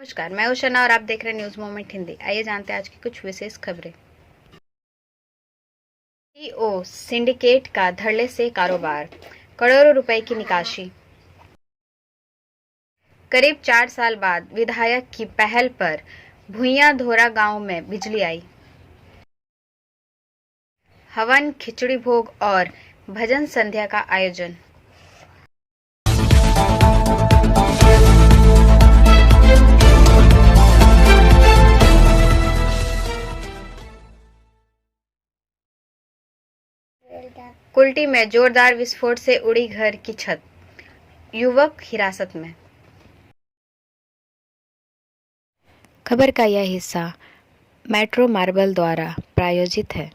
नमस्कार, मैं उषा और आप देख रहे हैं न्यूज मोमेंट हिंदी। आइए जानते हैं आज की कुछ विशेष खबरें। सीईओ सिंडिकेट का धड़ल्ले से कारोबार, करोड़ों रुपए की निकासी। करीब 4 साल बाद विधायक की पहल पर भुइयां धोरा गांव में बिजली आई। हवन, खिचड़ी भोग और भजन संध्या का आयोजन। कुल्टी में जोरदार विस्फोट से उड़ी घर की छत, युवक हिरासत में। खबर का यह हिस्सा मेट्रो मार्बल द्वारा प्रायोजित है।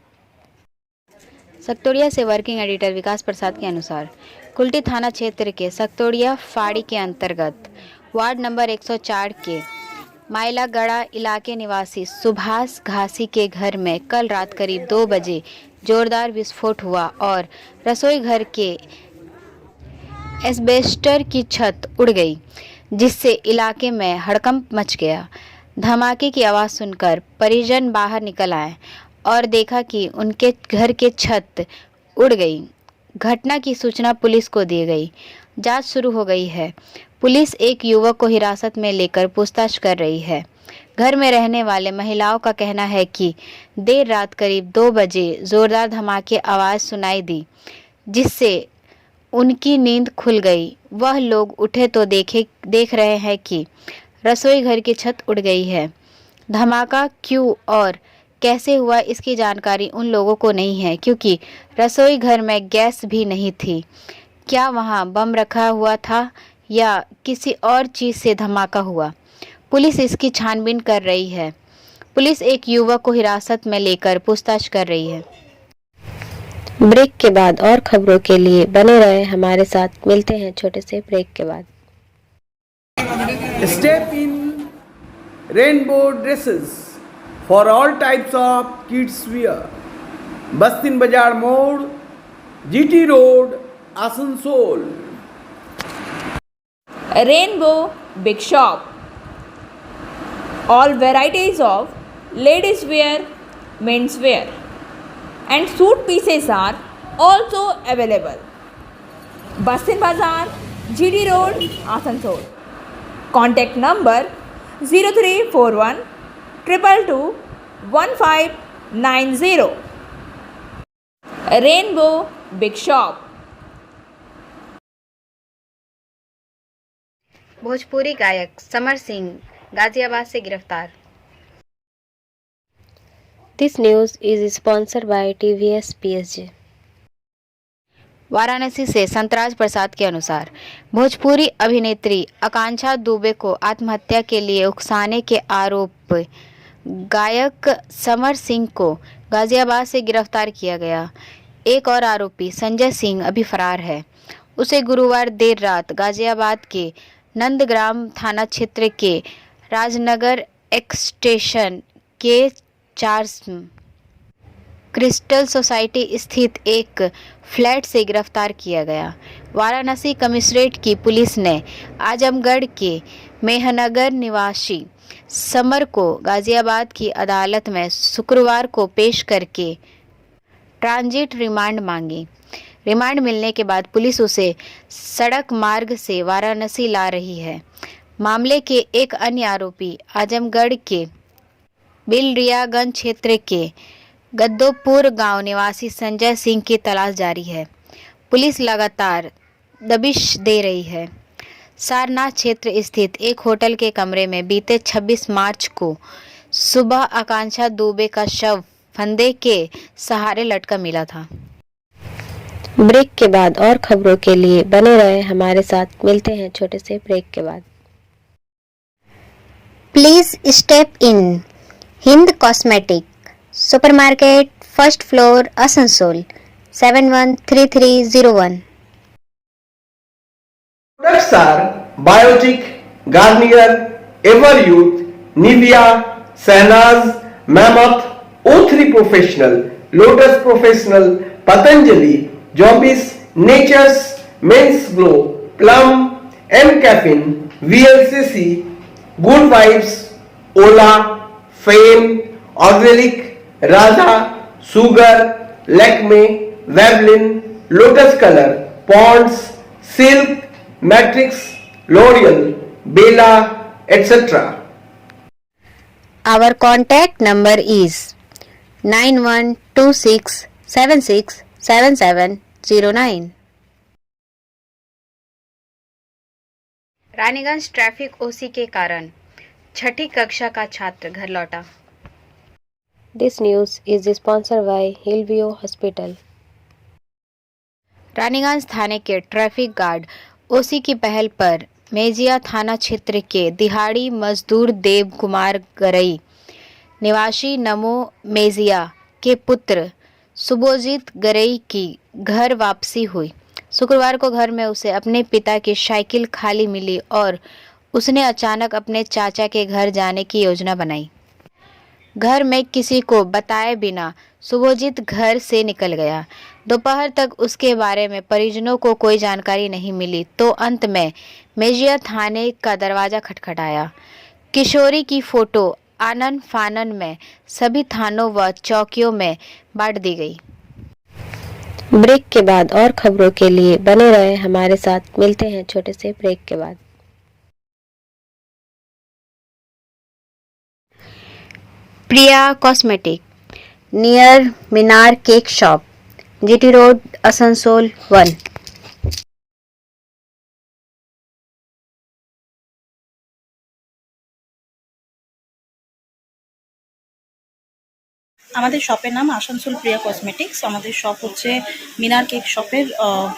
सक्तोड़िया से वर्किंग एडिटर विकास प्रसाद के अनुसार कुल्टी थाना क्षेत्र के सक्तोड़िया फाड़ी के अंतर्गत वार्ड नंबर 104 के माइलागड़ा इलाके निवासी सुभाष घासी के घर में कल रात करीब 2 बजे जोरदार विस्फोट हुआ और रसोई घर के एस्बेस्टर की छत उड़ गई, जिससे इलाके में हड़कंप मच गया। धमाके की आवाज़ सुनकर परिजन बाहर निकल आए और देखा कि उनके घर के छत उड़ गई। घटना की सूचना पुलिस को दी गई। जांच शुरू हो गई है। पुलिस एक युवक को हिरासत में लेकर पूछताछ कर रही है। घर में रहने वाले महिलाओं का कहना है कि देर रात करीब 2 बजे जोरदार धमाके आवाज़ सुनाई दी, जिससे उनकी नींद खुल गई। वह लोग उठे तो देख रहे हैं कि रसोई घर की छत उड़ गई है। धमाका क्यों और कैसे हुआ इसकी जानकारी उन लोगों को नहीं है, क्योंकि रसोई घर में गैस भी नहीं थी। क्या वहां बम रखा हुआ था या किसी और चीज़ से धमाका हुआ? पुलिस इसकी छानबीन कर रही है। पुलिस एक युवक को हिरासत में लेकर पूछताछ कर रही है। ब्रेक के बाद और खबरों के लिए बने रहे हमारे साथ। मिलते हैं छोटे से ब्रेक के बाद। Step in rainbow dresses for all types of kids wear. Bastin Bazar Mode, GT Road, Asansol. Rainbow Big Shop. All varieties of ladies wear, men's wear and suit pieces are also available. Bastin Bazar, GD Road, Asansol. Contact number 0341 222 1590. Rainbow Big Shop. Bhojpuri गायक समर सिंह गाजियाबाद से गिरफ्तार। This news is sponsored bye TVS PSG। Varanasi से संतराज प्रसाद के अनुसार भोजपुरी अभिनेत्री आकांक्षा दुबे को आत्महत्या के लिए उकसाने के आरोप गायक समर सिंह को गाजियाबाद से गिरफ्तार किया गया। एक और आरोपी संजय सिंह अभी फरार है। उसे गुरुवार देर रात गाजियाबाद के नंदग्राम थाना क्षेत्र के राजनगर एक्सटेंशन के 4 क्रिस्टल सोसाइटी स्थित एक फ्लैट से गिरफ्तार किया गया। वाराणसी कमिश्नरेट की पुलिस ने आजमगढ़ के मेहनगर निवासी समर को गाजियाबाद की अदालत में शुक्रवार को पेश करके ट्रांजिट रिमांड मांगी। रिमांड मिलने के बाद पुलिस उसे सड़क मार्ग से वाराणसी ला रही है। मामले के एक अन्य आरोपी आजमगढ़ के बिलरियागंज क्षेत्र के गद्दोपुर गांव निवासी संजय सिंह की तलाश जारी है। पुलिस लगातार दबिश दे रही है। सारनाथ क्षेत्र स्थित एक होटल के कमरे में बीते 26 मार्च को सुबह आकांक्षा दुबे का शव फंदे के सहारे लटका मिला था। ब्रेक के बाद और खबरों के लिए बने रहे हमारे साथ। मिलते हैं छोटे से ब्रेक के बाद। Please step in Hind cosmetic supermarket, first floor, Asansol 713301। Products are Biotic, Garnier, Everyouth, Nivea, Sahnaz, Mammoth, O3 Professional, Lotus Professional, Patanjali, Jombis, Nature's, Men's Glow, Plum, M Caffeine, VLCC, Good Vibes, Ola, Fame, Organic, Raza, Sugar, Lakme, Veblen, Lotus Color, Ponds, Silk, Matrix, L'Oreal, Bella, etc. Our contact number is 9126767709. Raniganj traffic OC के कारण छठी कक्षा का छात्र घर लौटा। This news is sponsored by Hillview Hospital. Raniganj थाने के traffic guard ओसी की पहल पर मेजिया थाना क्षेत्र के दिहाड़ी मजदूर देव कुमार गरई निवासी नमो मेजिया के पुत्र सुबोजित गरई की घर वापसी हुई। शुक्रवार को घर में उसे अपने पिता की साइकिल खाली मिली और उसने अचानक अपने चाचा के घर जाने की योजना बनाई। घर में किसी को बताए बिना सुबोजित घर से निकल गया। दोपहर तक उसके बारे में परिजनों को कोई जानकारी नहीं मिली तो अंत में मेजिया थाने का दरवाजा खटखटाया। किशोरी की फोटो आनन फानन में सभी थानों व चौकियों में बांट दी गई। ब्रेक के बाद और खबरों के लिए बने रहे हमारे साथ। मिलते हैं छोटे से ब्रेक के बाद। Priya cosmetic near Minar cake shop, GT road, Asansol 1। আমাদের শপের নাম আসানসোল প্রিয়া কসমেটিক্স। আমাদের শপ হচ্ছে মিনার কেক শপের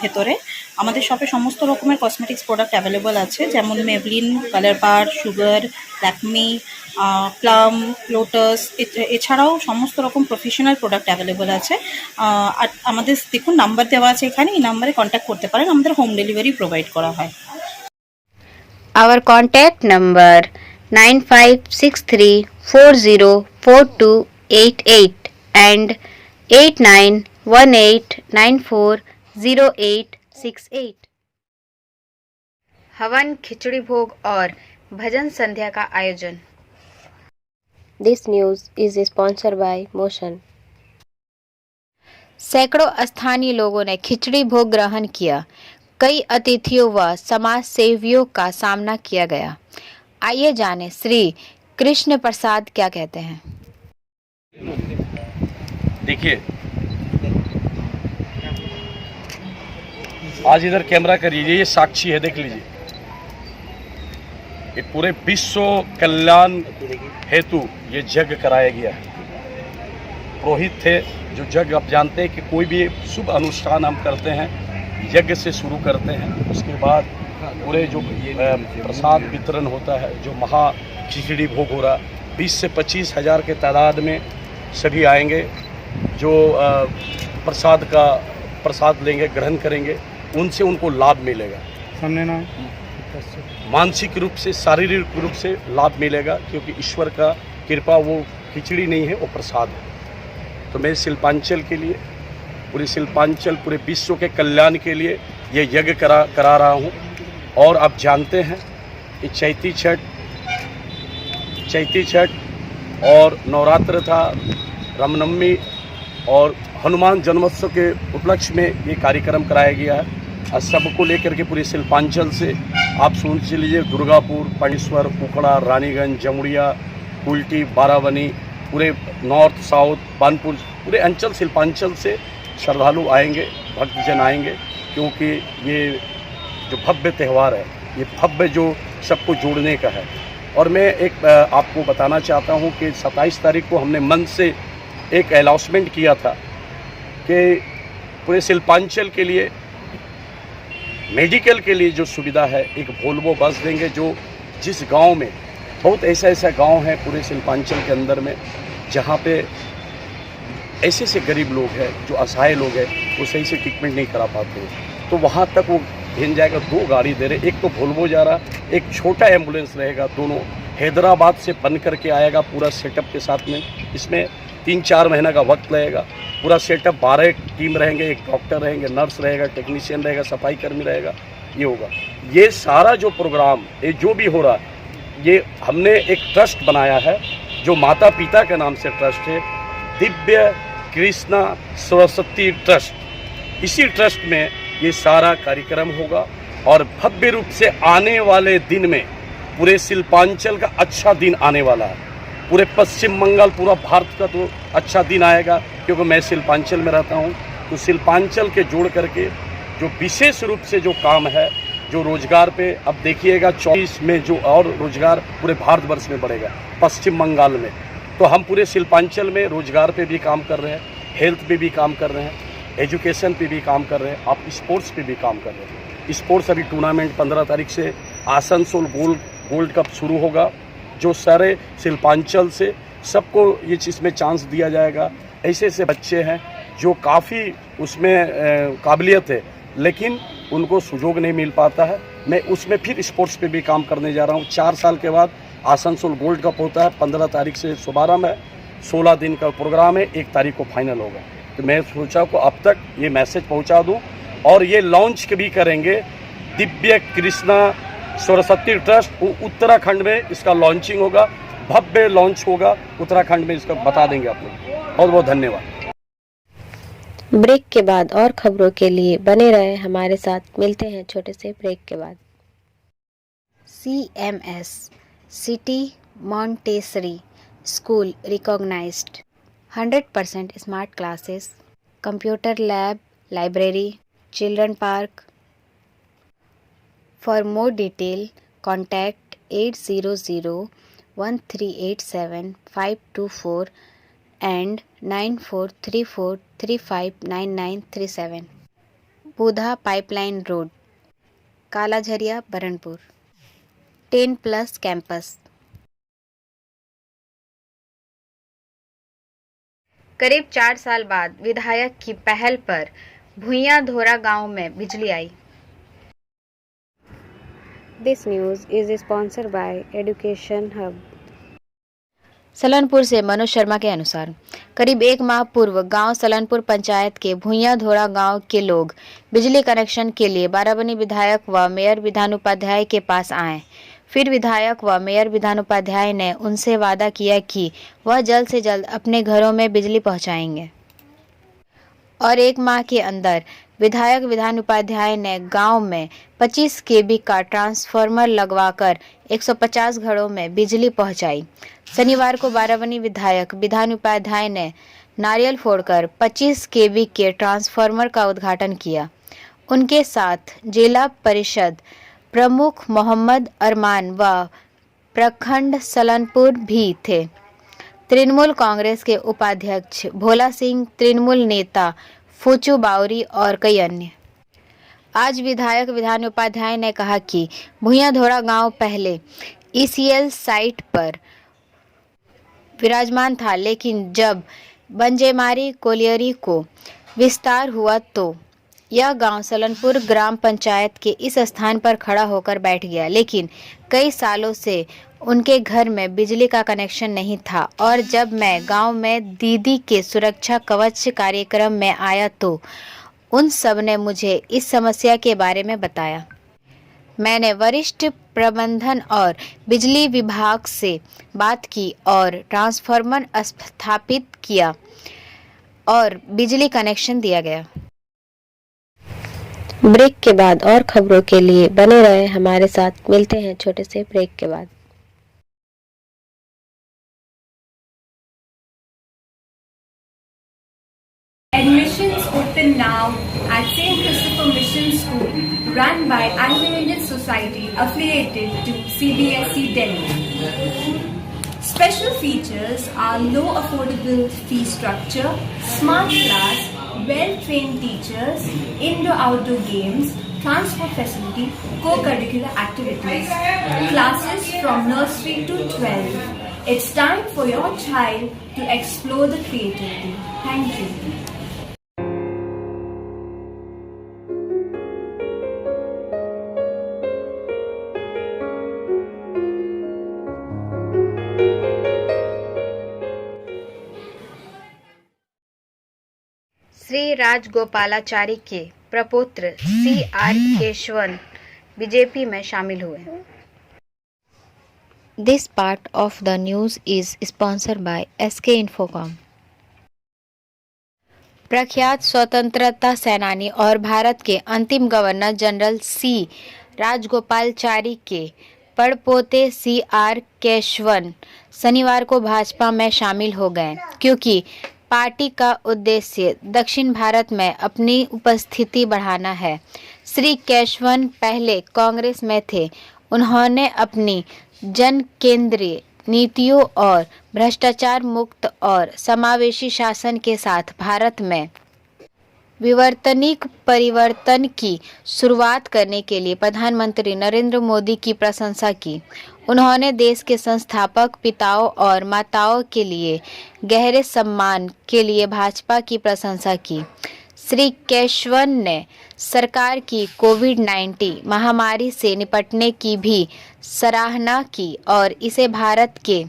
ভেতরে। আমাদের শপে সমস্ত রকমের কসমেটিক্স প্রোডাক্ট অ্যাভেলেবল আছে, যেমন মেবলিন, কালার বার, সুগার, ল্যাকমি, প্লাম, লোটাস, এছাড়াও সমস্ত রকম প্রফেশনাল প্রোডাক্ট অ্যাভেলেবল আছে। আর আমাদের দেখুন নাম্বার দেওয়া আছে এখানে, এই নাম্বারে কন্ট্যাক্ট করতে পারেন। আমাদের হোম ডেলিভারি প্রোভাইড করা হয়। Our contact number 9563404288 and 8918940868। हवन, खिचड़ी भोग और भजन संध्या का आयोजन। This news is sponsored by Motion. सैकड़ों स्थानीय लोगों ने खिचड़ी भोग ग्रहण किया। कई अतिथियों व समाज सेवियों का सामना किया गया। आइए जाने श्री कृष्ण प्रसाद क्या कहते हैं। देखिए, आज इधर कैमरा करिए, ये साक्षी है, देख लीजिए। ये पूरे विश्व कल्याण हेतु ये यज्ञ कराया गया है। पुरोहित थे जो यज्ञ, आप जानते हैं कि कोई भी शुभ अनुष्ठान हम करते हैं यज्ञ से शुरू करते हैं। उसके बाद पूरे जो प्रसाद वितरण होता है, जो महा खिचड़ी भोग हो रहा, 20 से 25 हज़ार के तादाद में सभी आएंगे जो प्रसाद लेंगे, ग्रहण करेंगे, उनसे उनको लाभ मिलेगा। मानसिक रूप से, शारीरिक रूप से लाभ मिलेगा, क्योंकि ईश्वर का कृपा वो खिचड़ी नहीं है, वो प्रसाद है। तो मैं शिल्पांचल के लिए, पूरे शिल्पांचल, पूरे विश्व के कल्याण के लिए ये यज्ञ करा रहा हूँ। और आप जानते हैं कि चैती छठ और नवरात्र था, रामनवमी और हनुमान जन्मोत्सव के उपलक्ष्य में ये कार्यक्रम कराया गया है। और सबको लेकर के पूरे शिल्पांचल से आप सुन लीजिए, दुर्गापुर, पांडेश्वर, कुकड़ा, रानीगंज, जमुड़िया, कुल्टी, बारावनी, पूरे नॉर्थ, साउथ, बानपुर, पूरे अंचल शिल्पांचल से श्रद्धालु आएंगे, भक्तजन आएंगे, क्योंकि ये जो भव्य त्यौहार है, ये भव्य जो सबको जोड़ने का है। और मैं एक आपको बताना चाहता हूँ कि 27 तारीख को हमने मन से एक अनाउंसमेंट किया था कि पूरे शिल्पांचल के लिए मेडिकल के लिए जो सुविधा है, एक वोल्वो बस देंगे, जो जिस गांव में बहुत ऐसा गांव है पूरे शिल्पांचल के अंदर में, जहां पे ऐसे गरीब लोग हैं, जो असहाय लोग हैं, वो सही से ट्रीटमेंट नहीं करा पाते, तो वहां तक वो भेज जाएगा। 2 गाड़ी दे रहे, एक तो वोल्वो जा रहा, एक छोटा एम्बुलेंस रहेगा, दोनों हैदराबाद से बन करके आएगा पूरा सेटअप के साथ में। इसमें 3-4 महीना का वक्त लगेगा। पूरा सेटअप, 12 टीम रहेंगे, एक डॉक्टर रहेंगे, नर्स रहेगा, टेक्नीशियन रहेगा, सफाई कर्मी रहेगा, ये होगा। ये सारा जो प्रोग्राम, ये जो भी हो रहा है, ये हमने एक ट्रस्ट बनाया है जो माता पिता के नाम से ट्रस्ट है, दिव्य कृष्णा सरस्वती ट्रस्ट। इसी ट्रस्ट में ये सारा कार्यक्रम होगा और भव्य रूप से आने वाले दिन में पूरे शिल्पांचल का अच्छा दिन आने वाला है। पूरे पश्चिम बंगाल, पूरा भारत का तो अच्छा दिन आएगा, क्योंकि मैं शिल्पांचल में रहता हूँ। तो शिल्पांचल के जोड़ करके जो विशेष रूप से जो काम है, जो रोजगार पे अब देखिएगा 24 में जो और रोजगार पूरे भारतवर्ष में बढ़ेगा, पश्चिम बंगाल में। तो हम पूरे शिल्पांचल में रोजगार पे भी काम कर रहे हैं, हेल्थ पे भी काम कर रहे हैं, एजुकेशन पे भी काम कर रहे हैं, आप स्पोर्ट्स पे भी काम कर रहे हैं। स्पोर्ट्स अभी टूर्नामेंट 15 तारीख से आसनसोल गोल्ड कप शुरू होगा, जो सारे शिल्पांचल से सबको ये चीज़ में चांस दिया जाएगा। ऐसे ऐसे बच्चे हैं जो काफ़ी उसमें काबिलियत है, लेकिन उनको सुयोग नहीं मिल पाता है। मैं उसमें फिर स्पोर्ट्स पे भी काम करने जा रहा हूँ। 4 साल के बाद आसनसोल गोल्ड कप होता है, 15 तारीख से शुभारंभ है, 16 दिन का प्रोग्राम है, 1 तारीख को फाइनल होगा। तो मैं सोचा को अब तक ये मैसेज पहुँचा दूँ, और ये लॉन्च भी करेंगे दिव्य कृष्णा सरस्वती ट्रस्ट उत्तराखंड में। इसका लॉन्चिंग होगा, भव्य लॉन्च होगा उत्तराखंड में, इसका बता देंगे आप लोग। बहुत बहुत धन्यवाद। ब्रेक के बाद और खबरों के लिए बने रहे हमारे साथ, मिलते हैं छोटे से ब्रेक के बाद। CMS City Montessori School recognized 100% smart classes, computer lab, library, children park. For more detail, contact 800-1387-524 and 9434359937. Budha pipeline road, Kalajharia, Burnpur. 10+ campus. करीब 4 साल बाद विधायक की पहल पर भुइयां धोरा गांव में बिजली आई। This news is sponsored by Education Hub. सलनपुर से मनोज शर्मा के अनुसार करीब 1 माह पूर्व गांव सलनपुर पंचायत के भुइयां धोरा गांव के लोग बिजली कनेक्शन के लिए बाराबनी विधायक व मेयर विधानोपाध्याय के पास आए। फिर विधायक व मेयर विधानोपाध्याय ने उनसे वादा किया कि वह जल्द से जल्द अपने घरों में बिजली पहुंचाएंगे, और 1 माह के अंदर विधायक विधानोपाध्याय ने गांव में 25 kV का ट्रांसफार्मर लगवाकर 150 घरों में बिजली पहुंचाई। शनिवार को बाराबनी विधायक विधानोपाध्याय ने नारियल फोड़कर 25 kV के ट्रांसफार्मर का उद्घाटन किया। उनके साथ जिला परिषद प्रमुख मोहम्मद अरमान व प्रखंड सलनपुर भी थे। तृणमूल कांग्रेस के उपाध्यक्ष भोला सिंह, तृणमूल नेता फूचू बावरी और कई अन्य। आज विधायक विधानोपाध्याय ने कहा कि भुइयां धोरा गांव पहले ECL साइट पर विराजमान था, लेकिन जब बंजेमारी कोलियरी को विस्तार हुआ तो यह गांव सलनपुर ग्राम पंचायत के इस स्थान पर खड़ा होकर बैठ गया। लेकिन कई सालों से उनके घर में बिजली का कनेक्शन नहीं था, और जब मैं गांव में दीदी के सुरक्षा कवच कार्यक्रम में आया तो उन सब ने मुझे इस समस्या के बारे में बताया। मैंने वरिष्ठ प्रबंधन और बिजली विभाग से बात की और ट्रांसफार्मर स्थापित किया और बिजली कनेक्शन दिया गया। ब्रेक के बाद और खबरों के लिए बने रहे हमारे साथ, मिलते हैं छोटे से ब्रेक के बाद। Admissions open now at St. Christopher Mission School, run by Anglo-Indian Society affiliated to CBSE Delhi. Special features are low affordable fee structure, smart class, well-trained teachers, indoor-outdoor games, transport facility, co-curricular activities, classes from nursery to 12. It's time for your child to explore the creativity. Thank you. Shri Rajagopalachari के प्रपौत्र CR Keshavan BJP में शामिल हुए। This part of the news is sponsored by SK Infocom. प्रख्यात स्वतंत्रता सेनानी और भारत के अंतिम गवर्नर जनरल सी राजगोपालचारी के पड़पोते सी आर केशवन शनिवार को भाजपा में शामिल हो गए, क्योंकि पार्टी का उद्देश्य दक्षिण भारत में अपनी उपस्थिति बढ़ाना है। श्री केशवन पहले कांग्रेस में थे। उन्होंने अपनी जन केंद्रीय नीतियों और भ्रष्टाचार मुक्त और समावेशी शासन के साथ भारत में विवर्तनिक परिवर्तन की शुरुआत करने के लिए प्रधानमंत्री नरेंद्र मोदी की प्रशंसा की। उन्होंने देश के संस्थापक पिताओं और माताओं के लिए गहरे सम्मान के लिए भाजपा की प्रशंसा की। श्री केशवन ने सरकार की कोविड-19 महामारी से निपटने की भी सराहना की और इसे भारत के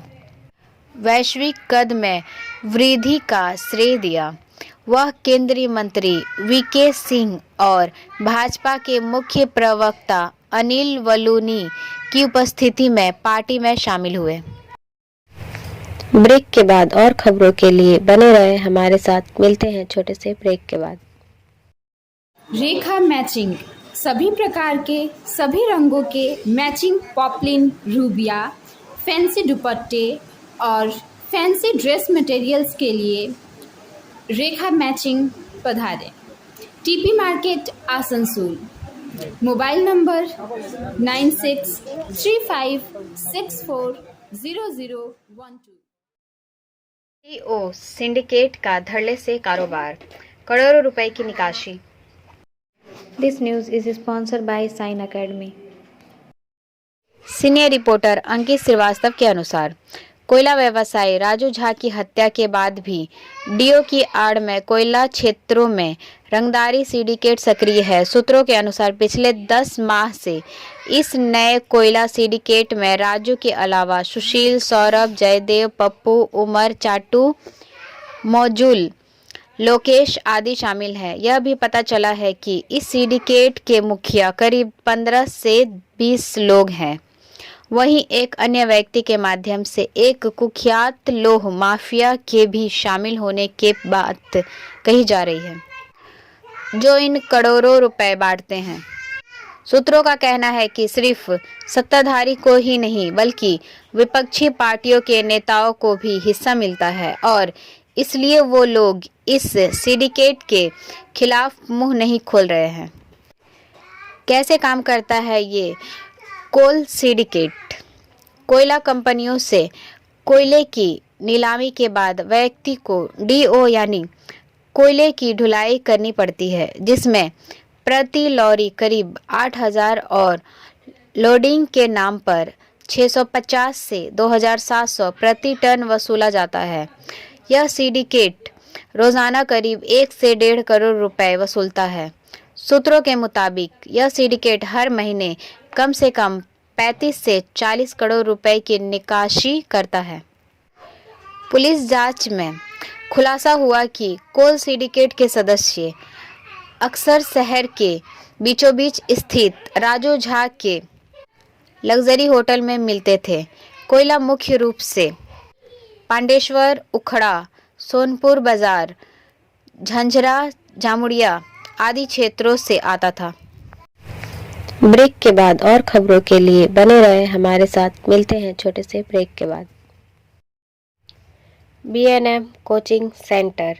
वैश्विक कद में वृद्धि का श्रेय दिया। वह केंद्रीय मंत्री वीके सिंह और भाजपा के मुख्य प्रवक्ता अनिल बलूनी की उपस्थिति में पार्टी में शामिल हुए। ब्रेक के बाद और खबरों के लिए बने रहे हमारे साथ। मिलते हैं छोटे से ब्रेक के बाद। रेखा मैचिंग, सभी प्रकार के सभी रंगों के मैचिंग पॉपलिन, रूबिया, फैंसी दुपट्टे और फैंसी ड्रेस मटेरियल्स के लिए रेखा मैचिंग पधारें। TP market Asansol. Mobile number 9635640012। CEO syndicate का धड़ल्ले से कारोबार, करोड़ों रुपए की निकासी। This news is sponsored by sign academy. Senior reporter Ankit Srivastava के अनुसार कोयला व्यवसायी राजू झा की हत्या के बाद भी डीओ की आड़ में कोयला क्षेत्रों में रंगदारी सिंडिकेट सक्रिय है। सूत्रों के अनुसार पिछले 10 माह से इस नए कोयला सिंडिकेट में राजू के अलावा सुशील, सौरभ, जयदेव, पप्पू, उमर, चाटू, मौजूल, लोकेश आदि शामिल हैं। यह भी पता चला है कि इस सिंडिकेट के मुखिया करीब 15 से 20 लोग हैं। वहीं एक अन्य व्यक्ति के माध्यम से एक कुख्यात लोह माफिया के भी शामिल होने की बात कही जा रही है, जो इन करोड़ों रुपए बांटते हैं। सूत्रों का कहना है कि सिर्फ सत्ताधारी को ही नहीं बल्कि विपक्षी पार्टियों के नेताओं को भी हिस्सा मिलता है और इसलिए वो लोग इस सिंडिकेट के खिलाफ मुंह नहीं खोल रहे हैं। कैसे काम करता है ये कोल सिंडिकेट? कोयला कंपनियों से कोयले की नीलामी के बाद व्यक्ति को डीओ यानी कोयले की ढुलाई करनी पड़ती है, जिसमें प्रति लॉरी करीब 8,000 और लोडिंग के नाम पर 650 से 2,700 प्रति टन वसूला जाता है। यह सिंडिकेट रोजाना करीब 1 से 1.5 करोड़ रुपए वसूलता है। सूत्रों के मुताबिक यह सिंडिकेट हर महीने कम से कम 35 से 40 करोड़ रुपए की निकासी करता है। पुलिस जांच में खुलासा हुआ कि कोल सिंडिकेट के सदस्य अक्सर शहर के बीचों बीच स्थित राजू झा के लग्जरी होटल में मिलते थे। कोयला मुख्य रूप से पांडेश्वर, उखड़ा, सोनपुर बाजार, झंझरा, जामुड़िया आदि क्षेत्रों से आता था। ब्रेक के बाद और खबरों के लिए बने रहे हमारे साथ। मिलते हैं छोटे से ब्रेक के बाद। BNM coaching centre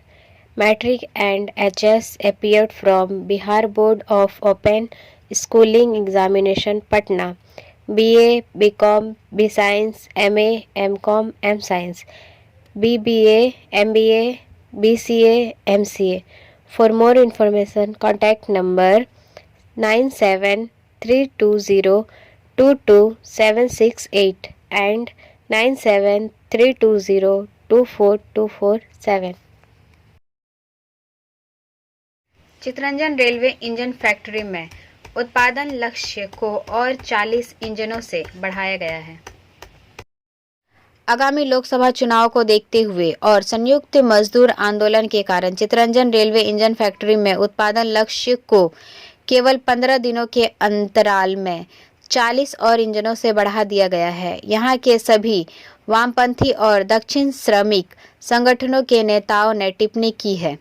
matric and HS appeared from Bihar board of open schooling examination Patna. BA, BCom, BScience, MA, MCom, M-Science, BBA, MBA, BCA, MCA. For more information, contact number 9732022768 and 9732024247. Chittaranjan railway engine factory में उत्पादन लक्ष्य को और 40 इंजनों से बढ़ाया गया है। आगामी लोकसभा चुनाव को देखते हुए और संयुक्त मजदूर आंदोलन के कारण चितरंजन रेलवे इंजन फैक्ट्री में उत्पादन लक्ष्य को केवल 15 दिनों के अंतराल में 40 और इंजनों से बढ़ा दिया गया है। यहाँ के सभी वामपंथी और दक्षिण श्रमिक संगठनों के नेताओं ने टिप्पणी की है।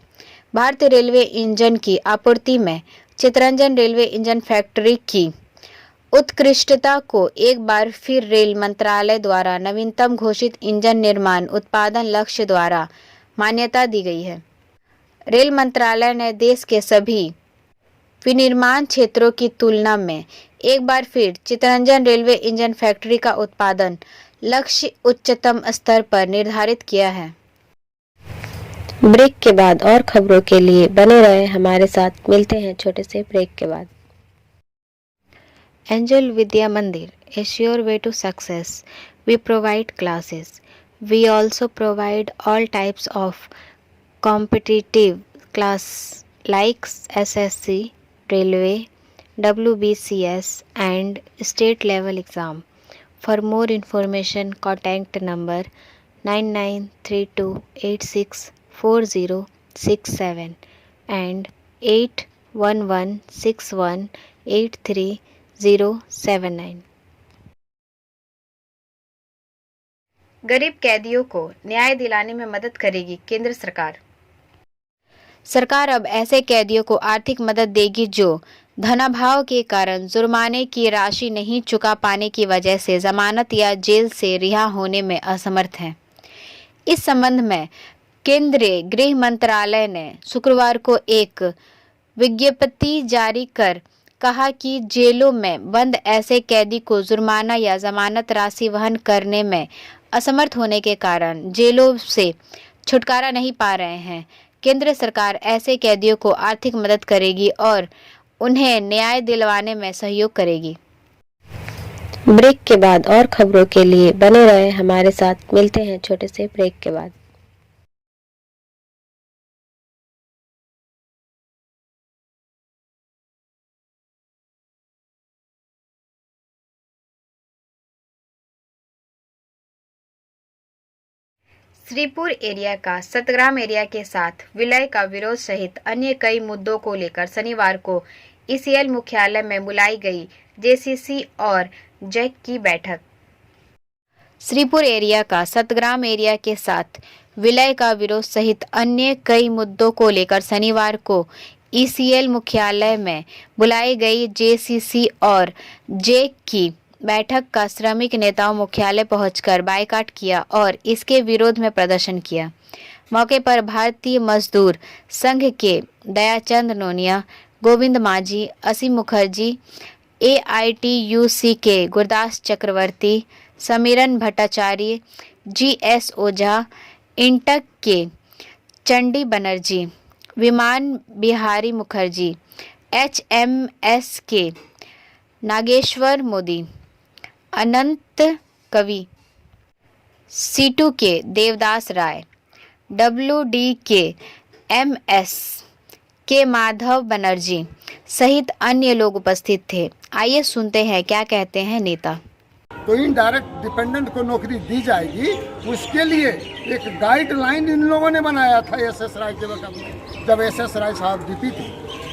भारतीय रेलवे इंजन की आपूर्ति में चितरंजन रेलवे इंजन फैक्ट्री की उत्कृष्टता को एक बार फिर रेल मंत्रालय द्वारा नवीनतम घोषित इंजन निर्माण उत्पादन लक्ष्य द्वारा मान्यता दी गई है। रेल मंत्रालय ने देश के सभी विनिर्माण क्षेत्रों की तुलना में एक बार फिर चितरंजन रेलवे इंजन फैक्ट्री का उत्पादन लक्ष्य उच्चतम स्तर पर निर्धारित किया है। ब्रेक के बाद और खबरों के लिए बने रहे हमारे साथ। मिलते हैं छोटे से ब्रेक के बाद। Angel Vidya Mandir is your way to success. We provide classes. We also provide all types of competitive class like SSC, Railway, WBCS and state level exam. For more information, contact number 9932864067 and 8116183079। गरीब कैदियों को न्याय दिलाने में मदद करेगी केंद्र सरकार। सरकार अब ऐसे कैदियों को आर्थिक मदद देगी जो धनाभाव के कारण जुर्माने की राशि नहीं चुका पाने की वजह से जमानत या जेल से रिहा होने में असमर्थ हैं। इस संबंध में केंद्रीय गृह मंत्रालय ने शुक्रवार को एक विज्ञप्ति जारी कर कहा कि जेलों में बंद ऐसे कैदी को जुर्माना या जमानत राशि वहन करने में असमर्थ होने के कारण जेलों से छुटकारा नहीं पा रहे हैं। केंद्र सरकार ऐसे कैदियों को आर्थिक मदद करेगी और उन्हें न्याय दिलवाने में सहयोग करेगी। ब्रेक के बाद और खबरों के लिए बने रहे हमारे साथ। मिलते हैं छोटे से ब्रेक के बाद। श्रीपुर एरिया का सतग्राम एरिया के साथ विलय का विरोध सहित अन्य कई मुद्दों को लेकर शनिवार को ईसीएल मुख्यालय में बुलाई गई जेसीसी और जैक की बैठक। श्रीपुर एरिया का सतग्राम एरिया के साथ विलय का विरोध सहित अन्य कई मुद्दों को लेकर शनिवार को ईसीएल मुख्यालय में बुलाई गई जेसीसी और जैक की बैठक का श्रमिक नेताओं मुख्यालय पहुंचकर बायकॉट किया और इसके विरोध में प्रदर्शन किया। मौके पर भारतीय मजदूर संघ के दयाचंद नोनिया, गोविंद माझी, असीम मुखर्जी, AITUC के गुरदास चक्रवर्ती, समीरन भट्टाचार्य, GS ओझा, इंटक के चंडी बनर्जी, विमान बिहारी मुखर्जी, HMS के नागेश्वर मोदी, अनंत कवि, C2 के देवदास राय, WD के MS के माधव बनर्जी सहित अन्य लोग उपस्थित थे। आइए सुनते हैं क्या कहते हैं नेता। तो इनडायरेक्ट डिपेंडेंट को नौकरी दी जाएगी, उसके लिए एक गाइडलाइन इन लोगों ने बनाया था SS राय के वक्त में, जब SS राय साहब DP थे,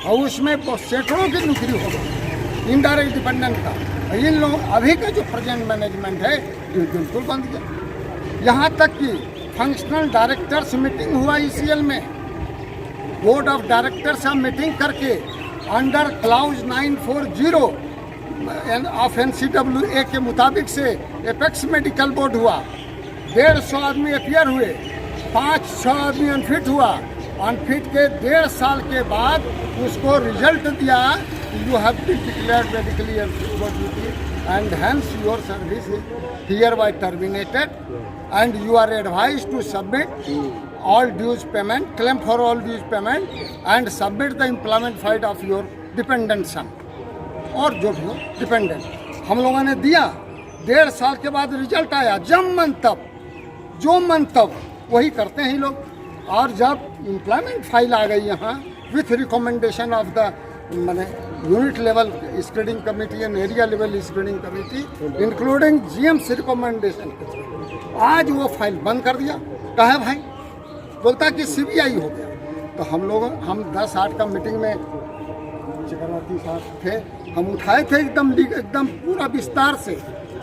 और उसमें सैकड़ों की नौकरी हो गई इनडायरेक्ट डिपेंडेंट का। इन लोग अभी का जो प्रेजेंट मैनेजमेंट है ये बिल्कुल बंद किया। यहाँ तक कि फंक्शनल डायरेक्टर्स मीटिंग हुआ ECL में, बोर्ड ऑफ डायरेक्टर्स का मीटिंग करके अंडर क्लाउज 940 ऑफ NCWA के मुताबिक से एपेक्स मेडिकल बोर्ड हुआ। 150 आदमी अपियर हुए, 5-6 आदमी अनफिट हुआ। अनफिट के 1.5 साल के बाद उसको रिजल्ट दिया, you have been declared medically unfit for duty and hence your service is hereby terminated and you are advised to submit all dues payment, claim for all dues payment and submit the employment file of your dependent son और जो भी हो dependent. हम लोगों ने दिया, 1.5 साल के बाद रिजल्ट आया, जब मन तब जो मन तब वही करते हैं लोग। और जब एम्प्लॉयमेंट फाइल आ गई यहाँ विथ रिकमेंडेशन ऑफ द मैंने unit level screening committee and area level screening committee including GM's recommendation, आज वो फाइल बंद कर दिया। कहा भाई, बोलता कि CBI हो गया। तो हम 10-8 का मीटिंग में चक्रवर्ती साहब थे, हम उठाए थे एकदम पूरा विस्तार से।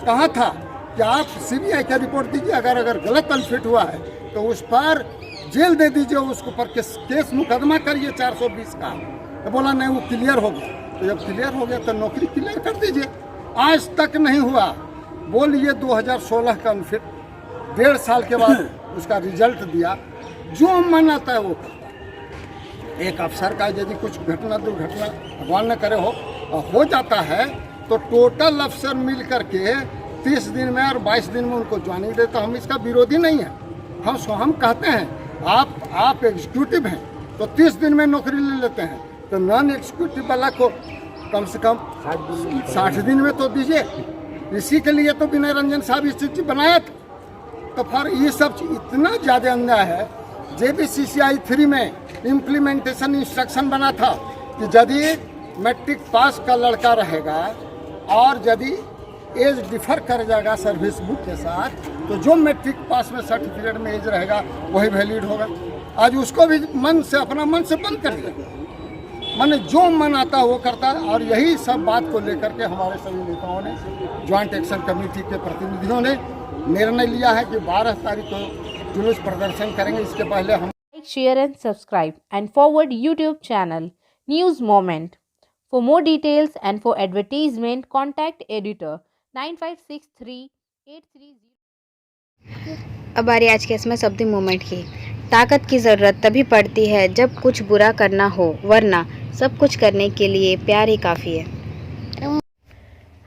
कहा था कि आप CBI का रिपोर्ट दीजिए, अगर गलत अनफिट हुआ है तो उस पर जेल दे दीजिए, उसके ऊपर केस मुकदमा करिए 420 का। तो बोला नहीं, वो क्लियर हो गया। तो जब क्लियर हो गया तो नौकरी क्लियर कर दीजिए। आज तक नहीं हुआ। बोलिए 2016 का अनफिट 1.5 साल के बाद उसका रिजल्ट दिया। जो मन आता है वो करता है। एक अफसर का यदि कुछ घटना दुर्घटना भगवान न करे हो जाता है तो टोटल अफसर मिल करके 30 दिन में और 22 दिन में उनको ज्वाइनिंग देता। हम इसका विरोधी नहीं है। हम कहते हैं आप एग्जीक्यूटिव हैं तो 30 दिन में नौकरी ले लेते हैं, तो नॉन एग्जीक्यूटिव वाला को कम से कम 60 दिन में तो दीजिए। इसी के लिए तो विनय रंजन साहब इस चीज बनाया था। तो फिर ये सब इतना ज़्यादा अन्याय है। JBCCI 3 में इम्प्लीमेंटेशन इंस्ट्रक्शन बना था कि यदि मैट्रिक पास का लड़का रहेगा और यदि एज डिफर कर जाएगा सर्विस बुक के साथ, तो जो मैट्रिक पास में सर्टिफिकेट में एज रहेगा वही वैलिड होगा। आज उसको भी अपना मन से बंद कर दिया। मन जो मन आता है वो करता है। और यही सब बात को लेकर के हमारे सभी नेताओं ने, ज्वाइंट एक्शन कमेटी के प्रतिनिधियों ने निर्णय लिया है कि 12 तारीख को जुलूस प्रदर्शन करेंगे। इसके पहले हम Like, share and subscribe and forward YouTube channel News Moment. For more details and for advertisement, contact editor 956383. अब बारी आज के इसमें शब्द मूवमेंट की। ताकत की ज़रूरत तभी पड़ती है जब कुछ बुरा करना हो, वरना सब कुछ करने के लिए प्यार ही काफ़ी है।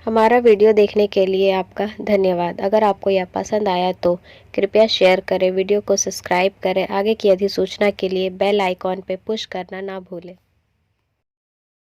हमारा वीडियो देखने के लिए आपका धन्यवाद। अगर आपको यह पसंद आया तो कृपया शेयर करें, वीडियो को सब्सक्राइब करें। आगे की अधिसूचना के लिए बेल आइकॉन पर पुश करना ना भूलें।